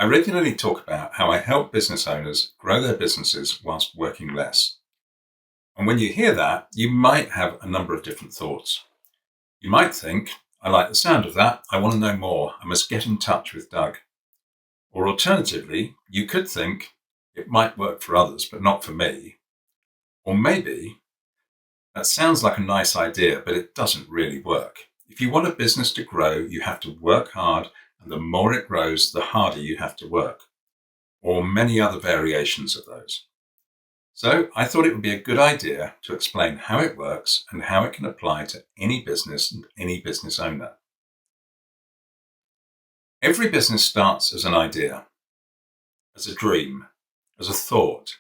I regularly talk about how I help business owners grow their businesses whilst working less. And when you hear that, you might have a number of different thoughts. You might think, I like the sound of that. I want to know more. I must get in touch with Doug. Or alternatively, you could think, it might work for others, but not for me. Or maybe, that sounds like a nice idea, but it doesn't really work. If you want a business to grow, you have to work hard, and the more it grows, the harder you have to work. Or many other variations of those. So I thought it would be a good idea to explain how it works and how it can apply to any business and any business owner. Every business starts as an idea, as a dream, as a thought,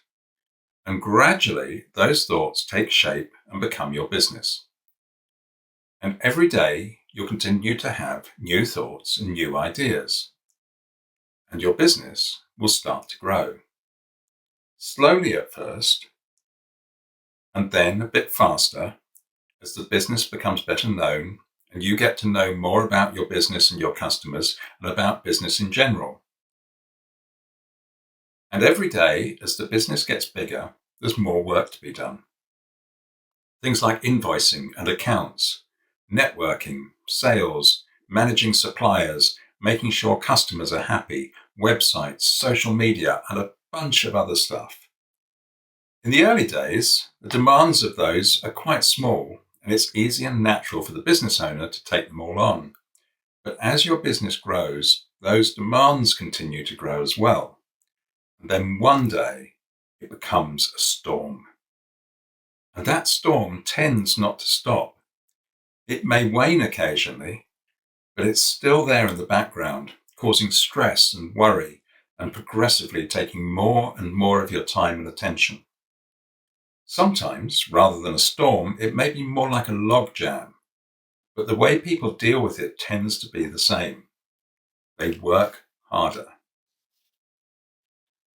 and gradually those thoughts take shape and become your business. And every day you'll continue to have new thoughts and new ideas, and your business will start to grow. Slowly at first, and then a bit faster as the business becomes better known and you get to know more about your business and your customers and about business in general. And every day, as the business gets bigger, there's more work to be done. Things like invoicing and accounts, networking, sales, managing suppliers, making sure customers are happy, websites, social media, and a bunch of other stuff. In the early days, the demands of those are quite small, and it's easy and natural for the business owner to take them all on. But as your business grows, those demands continue to grow as well. And then one day, it becomes a storm. And that storm tends not to stop. It may wane occasionally, but it's still there in the background, causing stress and worry, and progressively taking more and more of your time and attention. Sometimes, rather than a storm, it may be more like a log jam, but the way people deal with it tends to be the same. They work harder.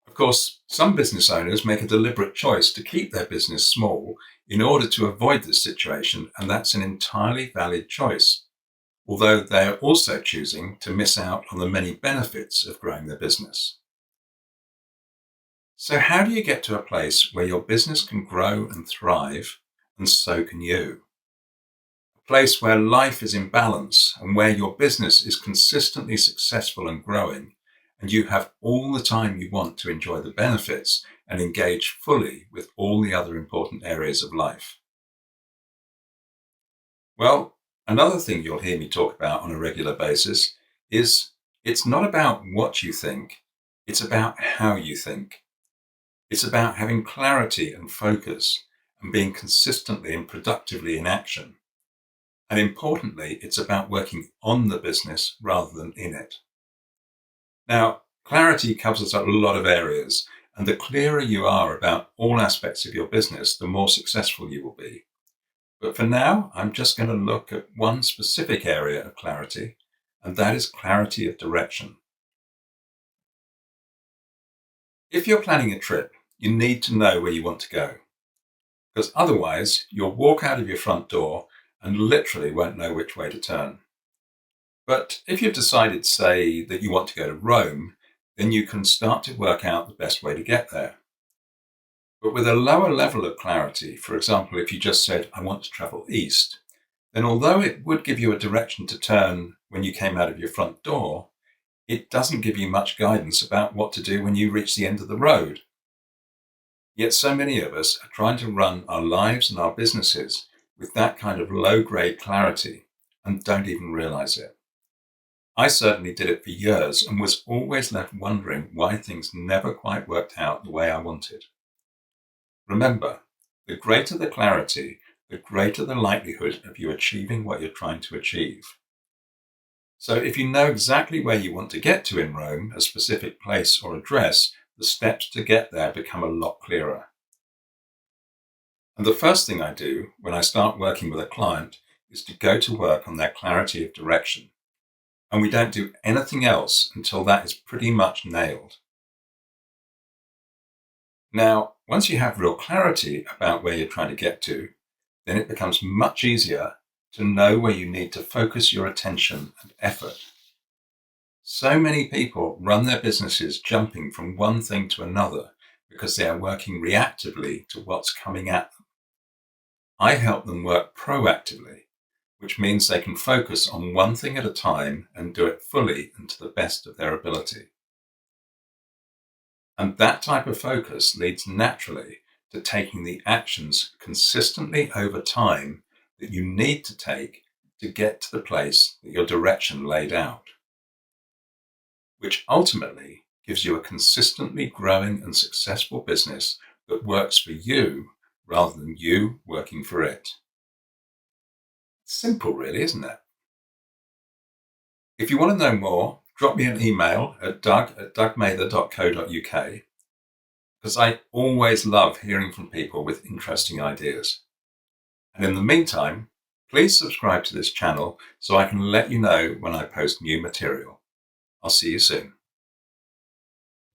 Of course, some business owners make a deliberate choice to keep their business small in order to avoid this situation, and that's an entirely valid choice, although they are also choosing to miss out on the many benefits of growing their business. So how do you get to a place where your business can grow and thrive, and so can you? A place where life is in balance and where your business is consistently successful and growing, and you have all the time you want to enjoy the benefits and engage fully with all the other important areas of life. Well, another thing you'll hear me talk about on a regular basis is it's not about what you think, it's about how you think. It's about having clarity and focus and being consistently and productively in action. And importantly, it's about working on the business rather than in it. Now, clarity covers a lot of areas, and the clearer you are about all aspects of your business, the more successful you will be. But for now, I'm just going to look at one specific area of clarity, and that is clarity of direction. If you're planning a trip, you need to know where you want to go, because otherwise you'll walk out of your front door and literally won't know which way to turn. But if you've decided, say, that you want to go to Rome, then you can start to work out the best way to get there. But with a lower level of clarity, for example, if you just said, I want to travel east, then although it would give you a direction to turn when you came out of your front door, it doesn't give you much guidance about what to do when you reach the end of the road. Yet so many of us are trying to run our lives and our businesses with that kind of low-grade clarity and don't even realize it. I certainly did it for years and was always left wondering why things never quite worked out the way I wanted. Remember, the greater the clarity, the greater the likelihood of you achieving what you're trying to achieve. So if you know exactly where you want to get to in Rome, a specific place or address, the steps to get there become a lot clearer. And the first thing I do when I start working with a client is to go to work on their clarity of direction. And we don't do anything else until that is pretty much nailed. Now, once you have real clarity about where you're trying to get to, then it becomes much easier to know where you need to focus your attention and effort. So many people run their businesses jumping from one thing to another because they are working reactively to what's coming at them. I help them work proactively, which means they can focus on one thing at a time and do it fully and to the best of their ability. And that type of focus leads naturally to taking the actions consistently over time that you need to take to get to the place that your direction laid out, which ultimately gives you a consistently growing and successful business that works for you rather than you working for it. Simple, really, isn't it? If you want to know more, drop me an email at dougmather.co.uk, because I always love hearing from people with interesting ideas. And in the meantime, please subscribe to this channel so I can let you know when I post new material. I'll see you soon.